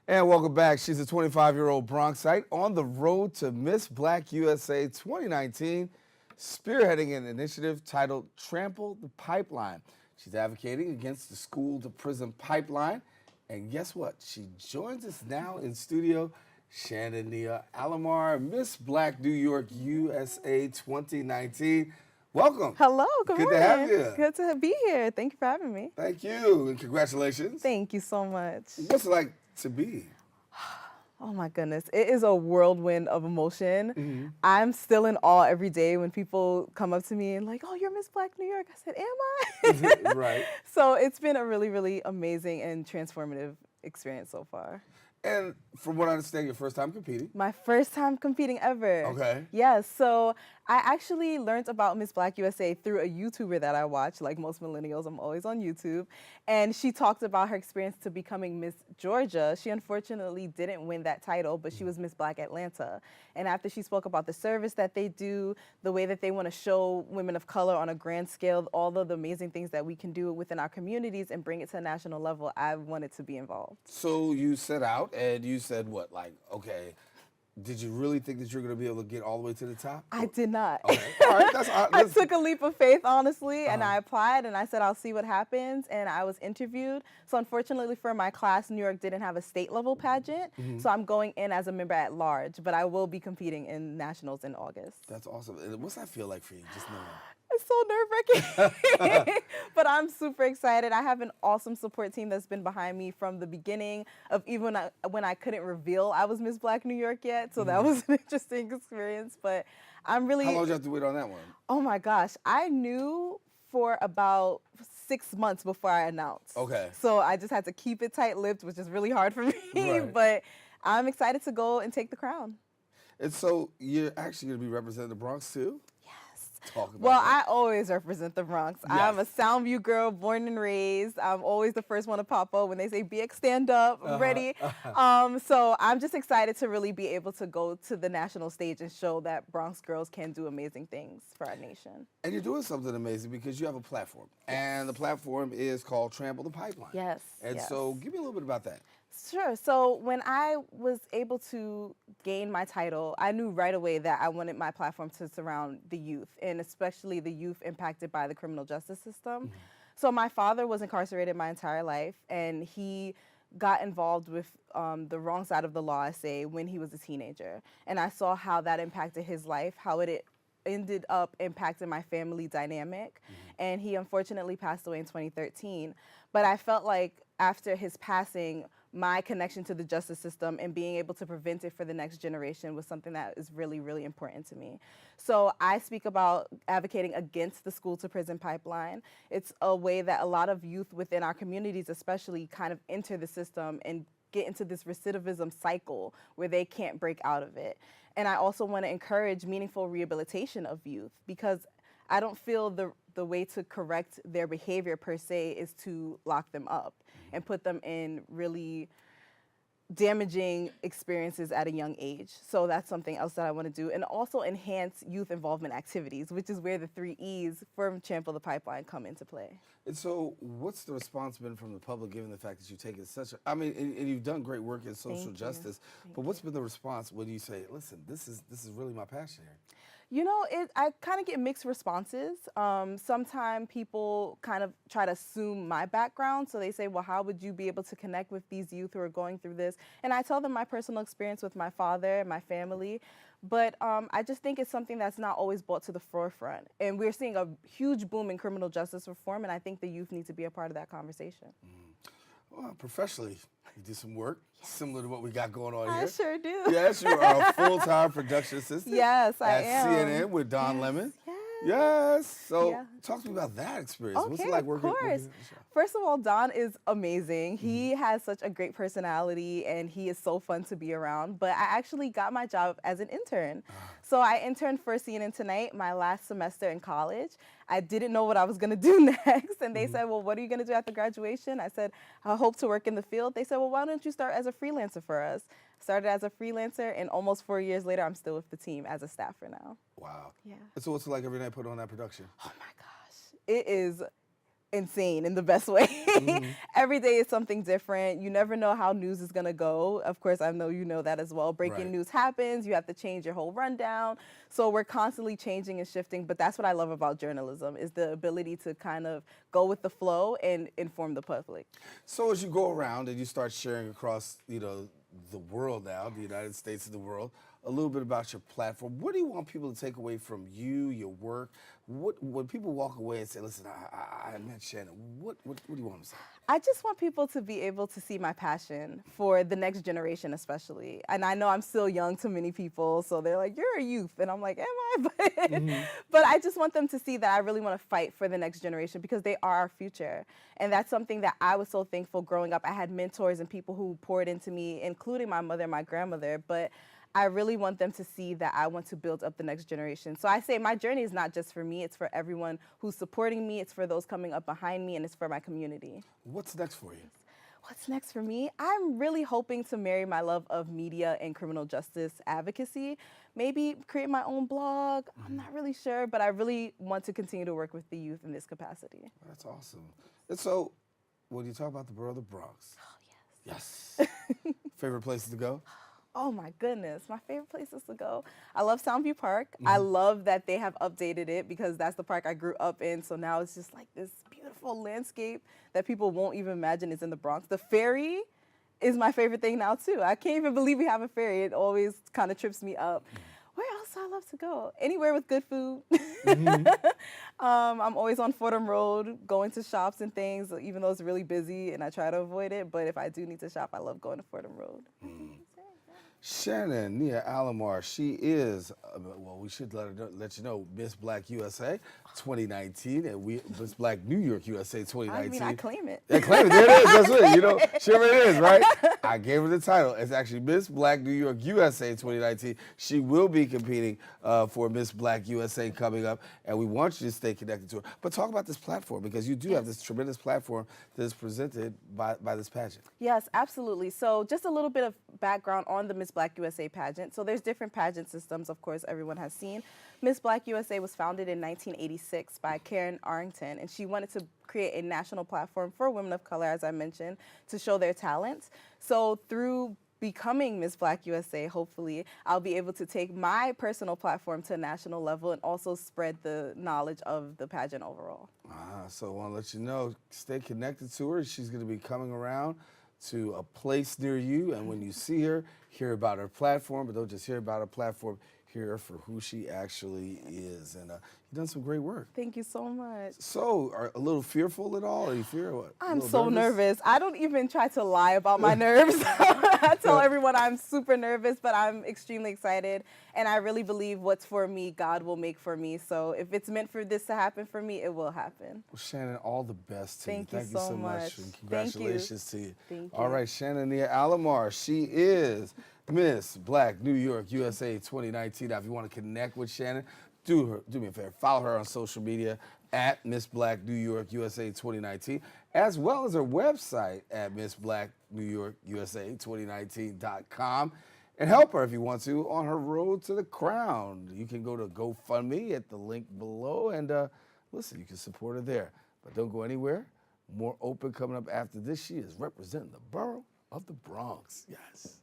And welcome back. She's a 25-year-old Bronxite on the road to Miss Black USA 2019, spearheading an initiative titled Trample the Pipeline. She's advocating against the school-to-prison pipeline. And guess what? She joins us now in studio, Shannon Nia Alomar, Miss Black New York USA 2019. Welcome. Hello, good morning. Good to have you. Good to be here. Thank you for having me. Thank you, and congratulations. Thank you so much. What's it like to be? Oh my goodness, it is a whirlwind of emotion. I'm still in awe every day when people come up to me and like, oh, you're Miss Black New York. I said, am I? Right. So it's been a really, really amazing and transformative experience so far. And from what I understand, your first time competing. My first time competing ever. Okay. Yes, so I actually learned about Miss Black USA through a YouTuber that I watch. Like most millennials, I'm always on YouTube. And she talked about her experience to becoming Miss Georgia. She unfortunately didn't win that title, but she was Miss Black Atlanta. And after she spoke about the service that they do, the way that they want to show women of color on a grand scale, all of the amazing things that we can do within our communities and bring it to a national level, I wanted to be involved. So you set out and you said what, like, okay, did you really think that you're going to be able to get all the way to the top? I did not. Okay. All right, I took a leap of faith, honestly, and I applied and I said, I'll see what happens. And I was interviewed. So unfortunately for my class, New York didn't have a state level pageant. So I'm going in as a member at large, but I will be competing in nationals in August. That's awesome. And what's that feel like for you, just knowing? It's so nerve-wracking, but I'm super excited. I have an awesome support team that's been behind me from the beginning of even when I couldn't reveal I was Miss Black New York yet. So that was an interesting experience, but I'm really— How long did you have to wait on that one? Oh my gosh, I knew for about 6 months before I announced. Okay. So I just had to keep it tight-lipped, which is really hard for me, Right. but I'm excited to go and take the crown. And so you're actually going to be representing the Bronx too? Talk about Well, that. I always represent the Bronx. Yes. I'm a Soundview girl, born and raised. I'm always the first one to pop up when they say BX stand up, I'm ready. So I'm just excited to really be able to go to the national stage and show that Bronx girls can do amazing things for our nation. And you're doing something amazing because you have a platform. And the platform is called Trample the Pipeline. Yes. And yes. so give me a little bit about that. Sure. So when I was able to gain my title, I knew right away that I wanted my platform to surround the youth, and especially the youth impacted by the criminal justice system. So my father was incarcerated my entire life, and he got involved with the wrong side of the law, I say, when he was a teenager. And I saw how that impacted his life, how it ended up impacting my family dynamic. And he unfortunately passed away in 2013. But I felt like after his passing, my connection to the justice system and being able to prevent it for the next generation was something that is really, really important to me. So I speak about advocating against the school-to-prison pipeline. It's a way that a lot of youth within our communities especially kind of enter the system and get into this recidivism cycle where they can't break out of it. And I also want to encourage meaningful rehabilitation of youth, because I don't feel the way to correct their behavior per se is to lock them up and put them in really damaging experiences at a young age. So that's something else that I want to do. And also enhance youth involvement activities, which is where the 3 E's from Trample the Pipeline come into play. And so what's the response been from the public, given the fact that you've taken such a, I mean, and you've done great work in social justice, but what's been the response when you say, listen, this is really my passion here? You know, I kind of get mixed responses. Sometimes people kind of try to assume my background. So they say, well, how would you be able to connect with these youth who are going through this? And I tell them my personal experience with my father and my family. But I just think it's something that's not always brought to the forefront. And we're seeing a huge boom in criminal justice reform, and I think the youth need to be a part of that conversation. Well, professionally, you do some work similar to what we got going on here. I sure do. Yes, you are a full-time production assistant. Yes, I am. At CNN with Don Lemon. Yes. So talk to me about that experience. Okay, what's it like working? Of course. First of all, Don is amazing. He has such a great personality, and he is so fun to be around. But I actually got my job as an intern. So I interned for CNN Tonight my last semester in college. I didn't know what I was going to do next. And they said, well, what are you going to do after graduation? I said, I hope to work in the field. They said, well, why don't you start as a freelancer for us? Started as a freelancer, and almost 4 years later, I'm still with the team as a staffer now. Wow. Yeah. And so what's it like every night putting on that production? Oh my gosh. It is insane in the best way. Mm-hmm. Every day is something different. You never know how news is going to go. Of course, I know you know that as well. Breaking Right. news happens. You have to change your whole rundown. So we're constantly changing and shifting. But that's what I love about journalism, is the ability to kind of go with the flow and inform the public. So as you go around and you start sharing across, the world now, the United States and the world, a little bit about your platform. What do you want people to take away from you, your work? When people walk away and say, listen, I met Shannon, what do you want them to say? I just want people to be able to see my passion for the next generation, especially. And I know I'm still young to many people, so they're like, you're a youth. And I'm like, am I? But I just want them to see that I really want to fight for the next generation, because they are our future. And that's something that I was so thankful growing up. I had mentors and people who poured into me, including my mother and my grandmother. But I really want them to see that I want to build up the next generation. So I say my journey is not just for me, it's for everyone who's supporting me, it's for those coming up behind me, and it's for my community. What's next for you? What's next for me? I'm really hoping to marry my love of media and criminal justice advocacy. Maybe create my own blog. I'm not really sure, but I really want to continue to work with the youth in this capacity. That's awesome. And so, when you talk about the borough of the Bronx, yes. Favorite places to go? Oh my goodness, my favorite places to go. I love Soundview Park. I love that they have updated it, because that's the park I grew up in. So now it's just like this beautiful landscape that people won't even imagine is in the Bronx. The ferry is my favorite thing now too. I can't even believe we have a ferry. It always kind of trips me up. Where else do I love to go? Anywhere with good food. I'm always on Fordham Road, going to shops and things, even though it's really busy and I try to avoid it. But if I do need to shop, I love going to Fordham Road. Shannon Nia Alomar, she is, well, we should let you know, Miss Black USA 2019, and Miss Black New York USA 2019. I mean, I claim it. Yeah, claim it. There it is. That's it. She already is, right? I gave her the title. It's actually Miss Black New York USA 2019. She will be competing for Miss Black USA coming up, and we want you to stay connected to her. But talk about this platform, because you do have this tremendous platform that is presented by this pageant. Yes, absolutely. So just a little bit of background on the Miss Black USA pageant. So there's different pageant systems, of course, everyone has seen. Miss Black USA was founded in 1986 by Karen Arrington, and she wanted to create a national platform for women of color, as I mentioned, to show their talents. So through becoming Miss Black USA, hopefully, I'll be able to take my personal platform to a national level and also spread the knowledge of the pageant overall. So I want to let you know, stay connected to her. She's going to be coming around to a place near you, and when you see her, hear about her platform, but don't just hear about her platform, hear her for who she actually is. And you've done some great work. Thank you so much. So, are a little fearful at all? Are you fear what? I'm so nervous. I don't even try to lie about my nerves. I tell everyone I'm super nervous, but I'm extremely excited. And I really believe what's for me, God will make for me. So if it's meant for this to happen for me, it will happen. Well, Shannon, all the best to you. Thank you so much. And congratulations to you. Thank you. All right, Shannon Nia Alomar. She is Miss Black New York USA 2019. Now, if you want to connect with Shannon, do me a favor. Follow her on social media at Miss Black New York USA 2019, as well as her website at MissBlackNewYorkUSA2019.com. And help her if you want to on her road to the crown. You can go to GoFundMe at the link below, and listen, you can support her there. But don't go anywhere. More open coming up after this. She is representing the borough of the Bronx. Yes.